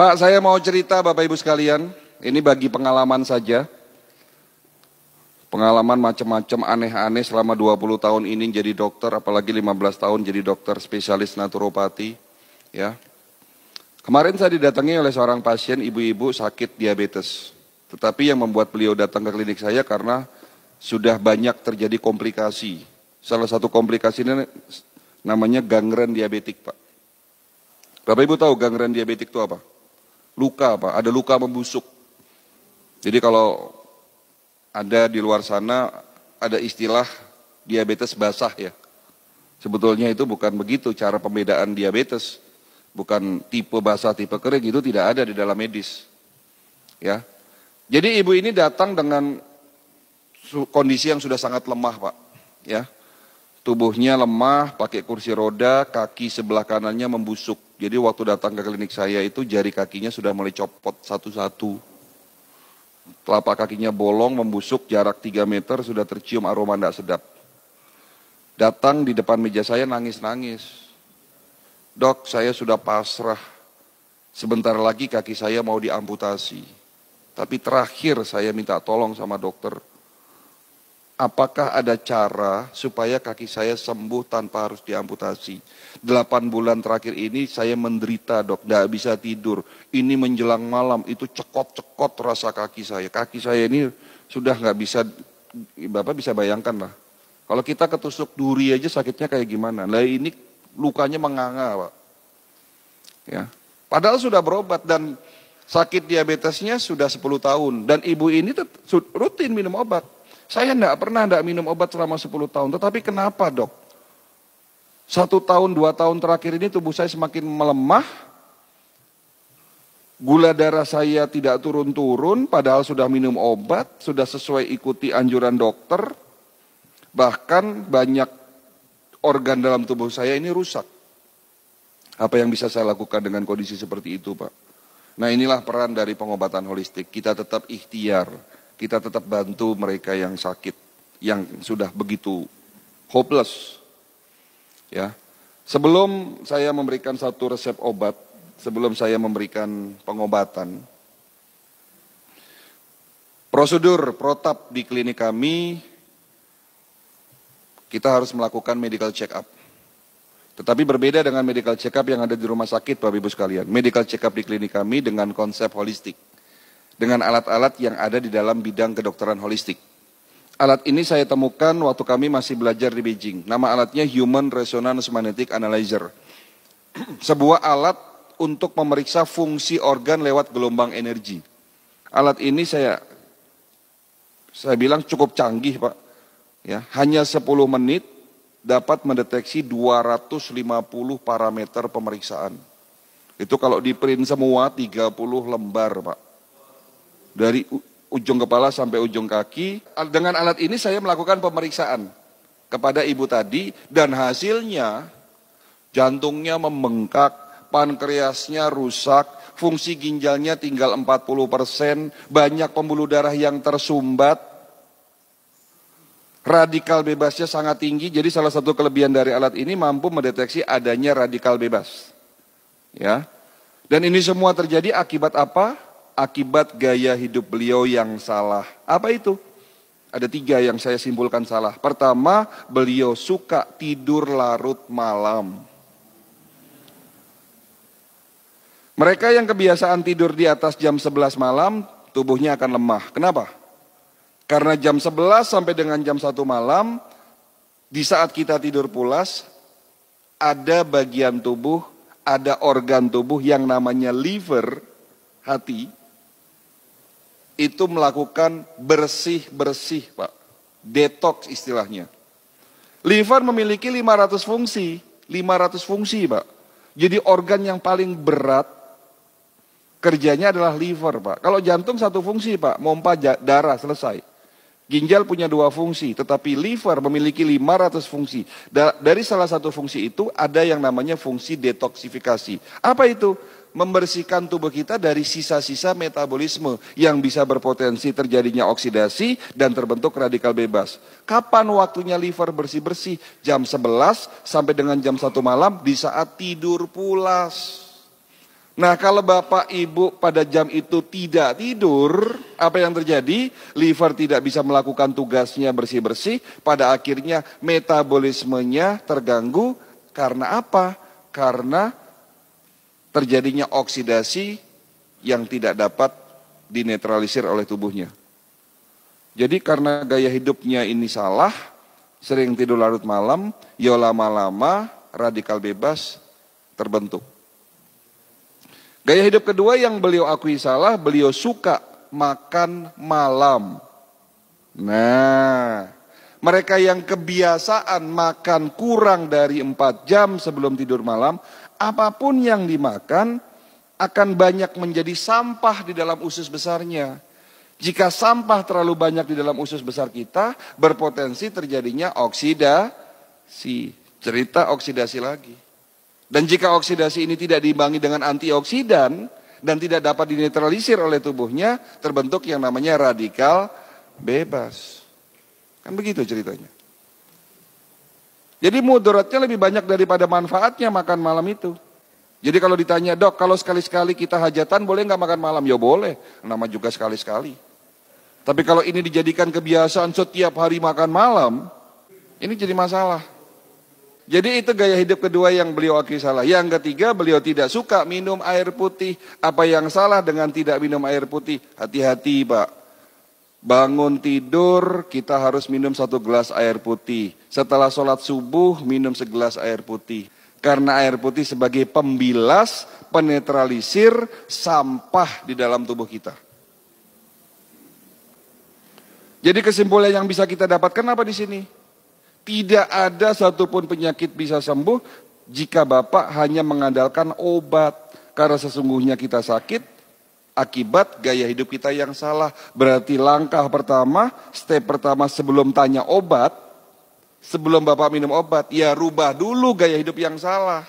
Pak, saya mau cerita Bapak Ibu sekalian, ini bagi pengalaman saja. Pengalaman macam-macam aneh-aneh selama 20 tahun ini jadi dokter, apalagi 15 tahun jadi dokter spesialis naturopati. Ya. Kemarin saya didatangi oleh seorang pasien ibu-ibu sakit diabetes. Tetapi yang membuat beliau datang ke klinik saya karena sudah banyak terjadi komplikasi. Salah satu komplikasi ini namanya gangren diabetik, Pak. Bapak Ibu tahu gangren diabetik itu apa? Luka, Pak. Ada luka membusuk. Jadi kalau ada di luar sana ada istilah diabetes basah ya. Sebetulnya itu bukan begitu cara pembedaan diabetes. Bukan tipe basah, tipe kering, itu tidak ada di dalam medis. Ya. Jadi ibu ini datang dengan kondisi yang sudah sangat lemah, Pak. Ya. Tubuhnya lemah, pakai kursi roda, kaki sebelah kanannya membusuk. Jadi waktu datang ke klinik saya itu jari kakinya sudah mulai copot satu-satu. Telapak kakinya bolong, membusuk, jarak 3 meter sudah tercium aroma tidak sedap. Datang di depan meja saya nangis-nangis. Dok, saya sudah pasrah. Sebentar lagi kaki saya mau diamputasi. Tapi terakhir saya minta tolong sama dokter. Apakah ada cara supaya kaki saya sembuh tanpa harus diamputasi? 8 bulan terakhir ini saya menderita, Dok, tidak bisa tidur. Ini menjelang malam, itu cekot-cekot rasa kaki saya. Kaki saya ini sudah nggak bisa, Bapak bisa bayangkan lah. Kalau kita ketusuk duri aja sakitnya kayak gimana. Nah ini lukanya menganga, Pak. Ya. Padahal sudah berobat dan sakit diabetesnya sudah 10 tahun. Dan ibu ini rutin minum obat. Saya tidak minum obat selama 10 tahun. Tetapi kenapa, Dok? 1 tahun, 2 tahun terakhir ini tubuh saya semakin melemah. Gula darah saya tidak turun-turun, padahal sudah minum obat, sudah sesuai ikuti anjuran dokter. Bahkan banyak organ dalam tubuh saya ini rusak. Apa yang bisa saya lakukan dengan kondisi seperti itu, Pak? Nah inilah peran dari pengobatan holistik. Kita tetap ikhtiar. Kita tetap bantu mereka yang sakit, yang sudah begitu hopeless. Ya. Sebelum saya memberikan satu resep obat, sebelum saya memberikan pengobatan, prosedur protap di klinik kami, kita harus melakukan medical check up. Tetapi berbeda dengan medical check up yang ada di rumah sakit, Bapak Ibu sekalian. Medical check up di klinik kami dengan konsep holistik. Dengan alat-alat yang ada di dalam bidang kedokteran holistik. Alat ini saya temukan waktu kami masih belajar di Beijing. Nama alatnya Human Resonance Magnetic Analyzer. Sebuah alat untuk memeriksa fungsi organ lewat gelombang energi. Alat ini saya bilang cukup canggih, Pak. Ya, hanya 10 menit dapat mendeteksi 250 parameter pemeriksaan. Itu kalau di print semua 30 lembar, Pak. Dari ujung kepala sampai ujung kaki. Dengan alat ini saya melakukan pemeriksaan kepada ibu tadi dan hasilnya jantungnya membengkak, pankreasnya rusak, fungsi ginjalnya tinggal 40%, banyak pembuluh darah yang tersumbat, radikal bebasnya sangat tinggi. Jadi salah satu kelebihan dari alat ini mampu mendeteksi adanya radikal bebas. Ya. Dan ini semua terjadi akibat apa? Akibat gaya hidup beliau yang salah. Apa itu? Ada 3 yang saya simpulkan salah. Pertama, beliau suka tidur larut malam. Mereka yang kebiasaan tidur di atas jam 11 malam, tubuhnya akan lemah. Kenapa? Karena jam 11 sampai dengan jam 1 malam, di saat kita tidur pulas, ada bagian tubuh, ada organ tubuh yang namanya liver, hati, itu melakukan bersih-bersih, Pak. Detox istilahnya. Liver memiliki 500 fungsi. 500 fungsi, Pak. Jadi organ yang paling berat kerjanya adalah liver, Pak. Kalau jantung 1 fungsi, Pak. Mompa darah, selesai. Ginjal punya 2 fungsi, tetapi liver memiliki 500 fungsi. Dari salah satu fungsi itu ada yang namanya fungsi detoksifikasi. Apa itu? Membersihkan tubuh kita dari sisa-sisa metabolisme yang bisa berpotensi terjadinya oksidasi dan terbentuk radikal bebas. Kapan waktunya liver bersih-bersih? Jam 11 sampai dengan jam 1 malam di saat tidur pulas. Nah, kalau Bapak Ibu pada jam itu tidak tidur, apa yang terjadi? Liver tidak bisa melakukan tugasnya bersih-bersih, pada akhirnya metabolismenya terganggu. Karena apa? Karena terjadinya oksidasi yang tidak dapat dinetralisir oleh tubuhnya. Jadi karena gaya hidupnya ini salah, sering tidur larut malam, ya lama-lama radikal bebas terbentuk. Gaya hidup kedua yang beliau akui salah, beliau suka makan malam. Nah, mereka yang kebiasaan makan kurang dari 4 jam sebelum tidur malam, apapun yang dimakan akan banyak menjadi sampah di dalam usus besarnya. Jika sampah terlalu banyak di dalam usus besar kita, berpotensi terjadinya oksidasi. Cerita oksidasi lagi. Dan jika oksidasi ini tidak diimbangi dengan antioksidan dan tidak dapat dinetralisir oleh tubuhnya, terbentuk yang namanya radikal bebas. Kan begitu ceritanya. Jadi mudaratnya lebih banyak daripada manfaatnya makan malam itu. Jadi kalau ditanya, dok, kalau sekali-sekali kita hajatan boleh nggak makan malam? Ya boleh, nama juga sekali-sekali. Tapi kalau ini dijadikan kebiasaan setiap hari makan malam, ini jadi masalah. Jadi itu gaya hidup kedua yang beliau akui salah. Yang ketiga, beliau tidak suka minum air putih. Apa yang salah dengan tidak minum air putih? Hati-hati, Pak. Bangun tidur, kita harus minum 1 gelas air putih. Setelah sholat subuh, minum 1 gelas air putih. Karena air putih sebagai pembilas, penetralisir sampah di dalam tubuh kita. Jadi kesimpulan yang bisa kita dapatkan apa di sini? Tidak ada satupun penyakit bisa sembuh jika Bapak hanya mengandalkan obat. Karena sesungguhnya kita sakit akibat gaya hidup kita yang salah. Berarti langkah pertama, step pertama sebelum tanya obat, sebelum Bapak minum obat, ya rubah dulu gaya hidup yang salah.